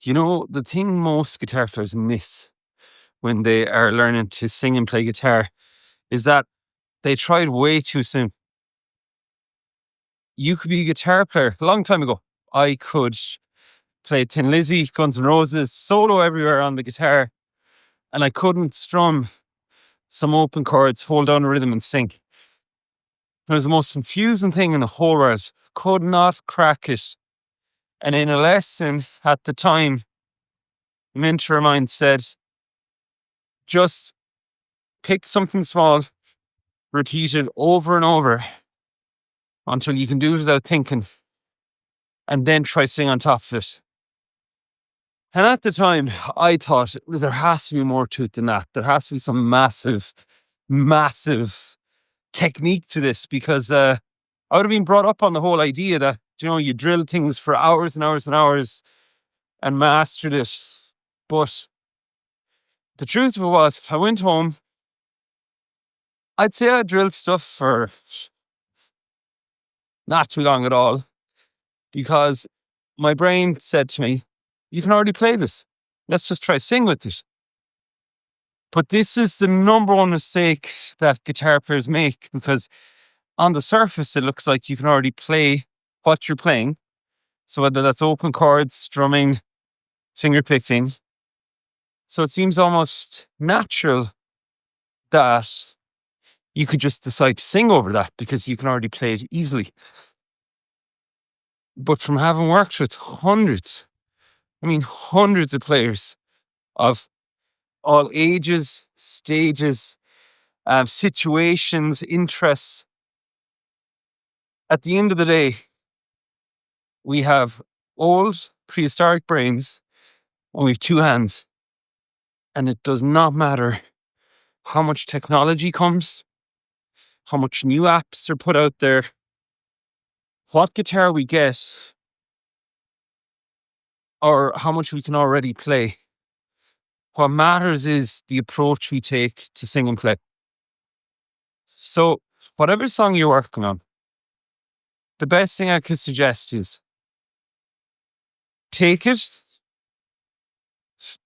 The thing most guitar players miss when they are learning to sing and play guitar is that they tried way too soon. You could be a guitar player a long time ago. I could play Thin Lizzy, Guns N' Roses, solo everywhere on the guitar, and I couldn't strum some open chords, hold down a rhythm and sing. It was the most confusing thing in the whole world. Could not crack it. And in a lesson at the time, a mentor of mine said, just pick something small, repeat it over and over until you can do it without thinking, and then try sing on top of it. And at the time, I thought there has to be more to it than that. There has to be some massive technique to this, because I would have been brought up on the whole idea that, you drill things for hours and hours and hours and mastered it. But the truth of it was, I went home. I'd say I drilled stuff for not too long at all, because my brain said to me, you can already play this. Let's just try sing with it. But this is the number one mistake that guitar players make, because on the surface, it looks like you can already play what you're playing. So whether that's open chords, strumming, finger picking. So it seems almost natural that you could just decide to sing over that because you can already play it easily. But from having worked with hundreds of players of all ages, stages, situations, interests, at the end of the day, we have old prehistoric brains and we have two hands. And it does not matter how much technology comes, how much new apps are put out there, what guitar we get, or how much we can already play. What matters is the approach we take to sing and play. So whatever song you're working on, the best thing I could suggest is take it,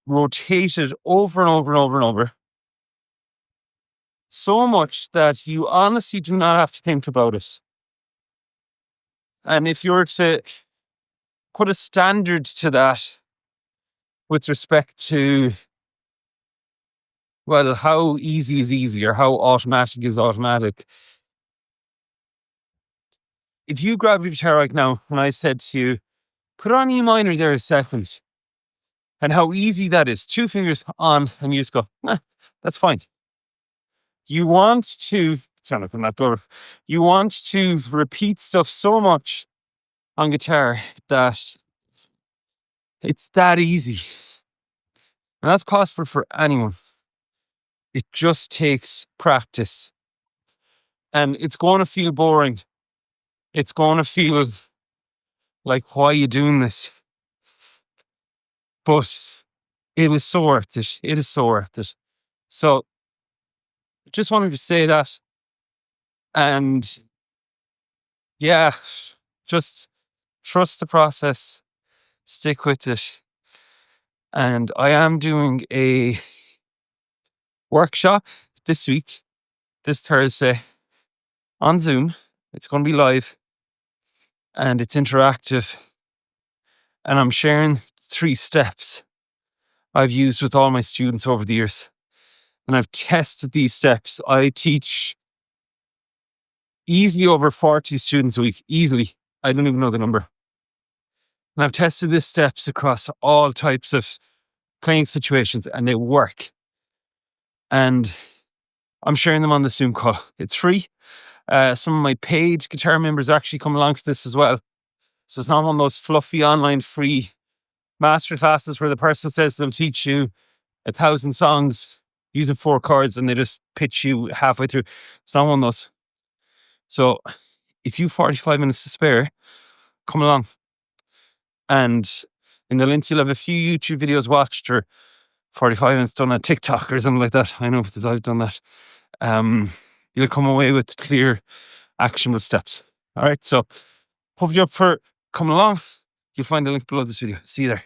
rotate it over and over and over and over, so much that you honestly do not have to think about it. And if you were to put a standard to that with respect to, well, how easy is easy or how automatic is automatic. If you grab your guitar right now, and I said to you, put on E minor there a second, and how easy that is, 2 fingers on, and you just go, that's fine. You want to repeat stuff so much on guitar that it's that easy. And that's possible for anyone. It just takes practice. And it's going to feel boring. It's going to feel like, why are you doing this? But it is so worth it. It is so worth it. So just wanted to say that. And yeah, just trust the process. Stick with it. And I am doing a workshop this week, this Thursday, on Zoom. It's going to be live and it's interactive. And I'm sharing 3 steps I've used with all my students over the years. And I've tested these steps. I teach easily over 40 students a week. Easily. I don't even know the number. And I've tested these steps across all types of playing situations and they work. And I'm sharing them on the Zoom call. It's free. Some of my paid guitar members actually come along to this as well. So it's not one of those fluffy online free master classes where the person says they'll teach you 1,000 songs using 4 chords and they just pitch you halfway through. It's not one of those. So if you've 45 minutes to spare, come along. And in the links, you'll have a few YouTube videos watched or 45 minutes done on TikTok or something like that. I know because I've done that. You'll come away with clear, actionable steps. All right. So hope you're up for coming along. You'll find the link below this video. See you there.